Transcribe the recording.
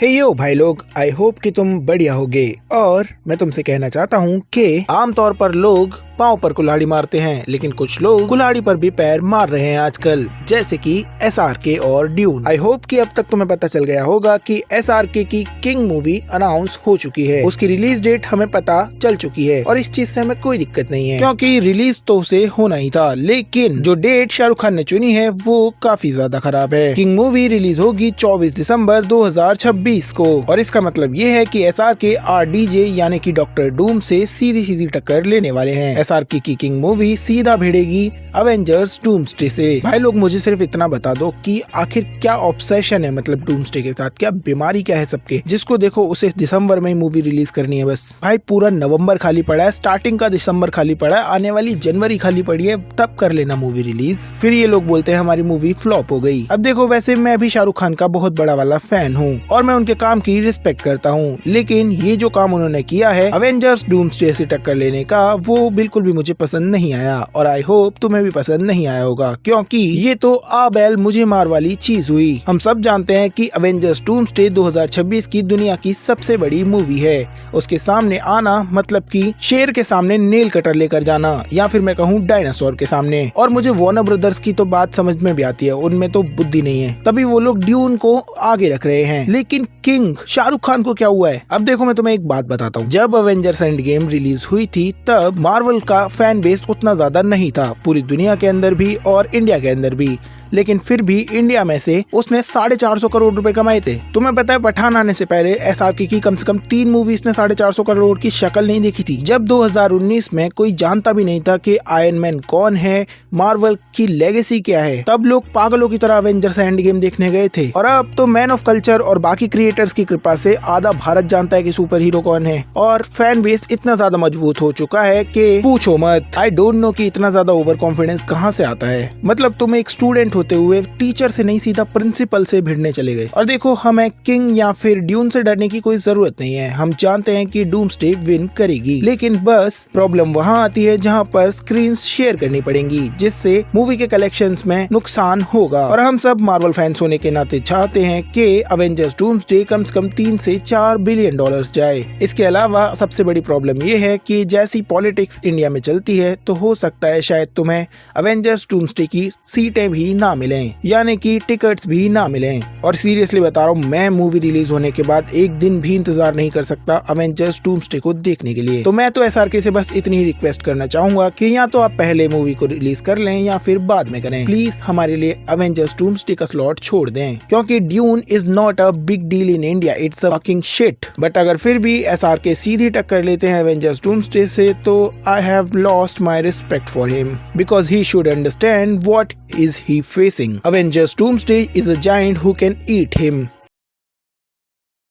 हे यो भाई लोग, I hope कि तुम बढ़िया होगे। और मैं तुमसे कहना चाहता हूँ कि आमतौर पर लोग पाँव पर कुल्हाड़ी मारते हैं, लेकिन कुछ लोग कुल्हाड़ी पर भी पैर मार रहे हैं आजकल, जैसे कि SRK और ड्यून। आई होप कि अब तक तुम्हें पता चल गया होगा कि SRK की किंग मूवी अनाउंस हो चुकी है। उसकी रिलीज डेट हमें पता चल चुकी है और इस चीज से हमें कोई दिक्कत नहीं है, क्योंकि रिलीज तो उसे होना ही था। लेकिन जो डेट शाहरुख खान ने चुनी है वो काफी ज्यादा खराब है। किंग मूवी रिलीज होगी 24 दिसंबर 2026 को, और इसका मतलब ये है कि SRK RDJ यानी कि डॉक्टर डूम से सीधी टक्कर लेने वाले हैं। SRK की किंग मूवी सीधा भिड़ेगी अवेंजर्स डूम्सडे से। भाई लोग, मुझे सिर्फ इतना बता दो कि आखिर क्या ऑब्सेशन है, मतलब डूम्सडे के साथ क्या बीमारी क्या है सबके, जिसको देखो उसे दिसंबर में मूवी रिलीज करनी है बस। भाई पूरा नवंबर खाली पड़ा है, स्टार्टिंग का दिसंबर खाली पड़ा है, आने वाली जनवरी खाली पड़ी है, तब कर लेना मूवी रिलीज। फिर ये लोग बोलते हैं हमारी मूवी फ्लॉप हो गई। अब देखो, वैसे मैं भी शाहरुख खान का बहुत बड़ा वाला फैन हूँ और मैं उनके काम की रिस्पेक्ट करता हूँ, लेकिन ये जो काम उन्होंने किया है अवेंजर्स डूम्सडे से टक्कर लेने का, वो बिल्कुल भी मुझे पसंद नहीं आया। और आई होप तुम्हें भी पसंद नहीं आया होगा, क्योंकि ये तो आ बैल मुझे मार वाली चीज हुई। हम सब जानते हैं कि अवेंजर्स डूम्सडे 2026 की दुनिया की सबसे बड़ी मूवी है। उसके सामने आना मतलब कि शेर के सामने नेल कटर लेकर जाना, या फिर मैं कहूँ डायनासोर के सामने। और मुझे वार्नर ब्रदर्स की तो बात समझ में भी आती है, उनमें तो बुद्धि नहीं है, तभी वो लोग ड्यून को आगे रख रहे हैं। लेकिन किंग शाहरुख खान को क्या हुआ है? अब देखो, मैं तुम्हें एक बात बताता हूँ। जब अवेंजर्स एंड गेम रिलीज हुई थी तब मार्वल का फैन बेस उतना ज्यादा नहीं था, पूरी दुनिया के अंदर भी और इंडिया के अंदर भी। लेकिन फिर भी इंडिया में से उसने 450 करोड़ रुपए कमाए थे। तुम्हें पता है, पठान आने से पहले SRK की कम से कम 3 मूवीज ने 450 करोड़ की शक्ल नहीं देखी थी। जब 2019 में कोई जानता भी नहीं था कि आयरन मैन कौन है, मार्वल की लेगेसी क्या है, तब लोग पागलों की तरह अवेंजर्स एंड गेम देखने गए थे। और अब तो मैन ऑफ कल्चर और बाकी क्रिएटर्स की कृपा से आधा भारत जानता है कि सुपर हीरो कौन है, और फैन बेस इतना ज्यादा मजबूत हो चुका है कि पूछो मत। आई डोंट नो कि इतना ज्यादा ओवर कॉन्फिडेंस कहाँ से आता है। मतलब तुम एक स्टूडेंट होते हुए टीचर से नहीं सीधा प्रिंसिपल से भिड़ने चले गए। और देखो, हमें किंग या फिर ड्यून से डरने की कोई जरूरत नहीं है। हम जानते हैं कि डूम्सडे विन करेगी, लेकिन बस प्रॉब्लम वहाँ आती है जहाँ पर स्क्रीन शेयर करनी पड़ेंगी, जिससे मूवी के कलेक्शंस में नुकसान होगा। और हम सब मार्वल फैंस होने के नाते चाहते हैं कि अवेंजर्स डूम्सडे कम से कम 3 से 4 बिलियन डॉलर्स जाए। इसके अलावा सबसे बड़ी प्रॉब्लम ये है कि जैसी पॉलिटिक्स इंडिया में चलती है, तो हो सकता है शायद तुम्हें अवेंजर्स डूम्सडे की सीटें भी ना मिलें, यानी कि टिकट्स भी ना मिलें। और सीरियसली बता रहा हूँ, मैं मूवी रिलीज होने के बाद एक दिन भी इंतजार नहीं कर सकता अवेंजर्स डूम्सडे को देखने के लिए। तो मैं तो SRK से बस इतनी ही रिक्वेस्ट करना चाहूंगा कि या तो आप पहले मूवी को रिलीज कर लें या फिर बाद में करें। प्लीज हमारे लिए अवेंजर्स डूम्सडे का स्लॉट छोड़ दें, क्योंकि dune is not a big deal in India, it's a fucking shit. But अगर फिर भी SRK सीधी टक्कर लेते हैं अवेंजर्स डूम्सडे से, तो I have lost my respect for him, because he should understand what is he facing. Avengers Doomsday is a giant who can eat him.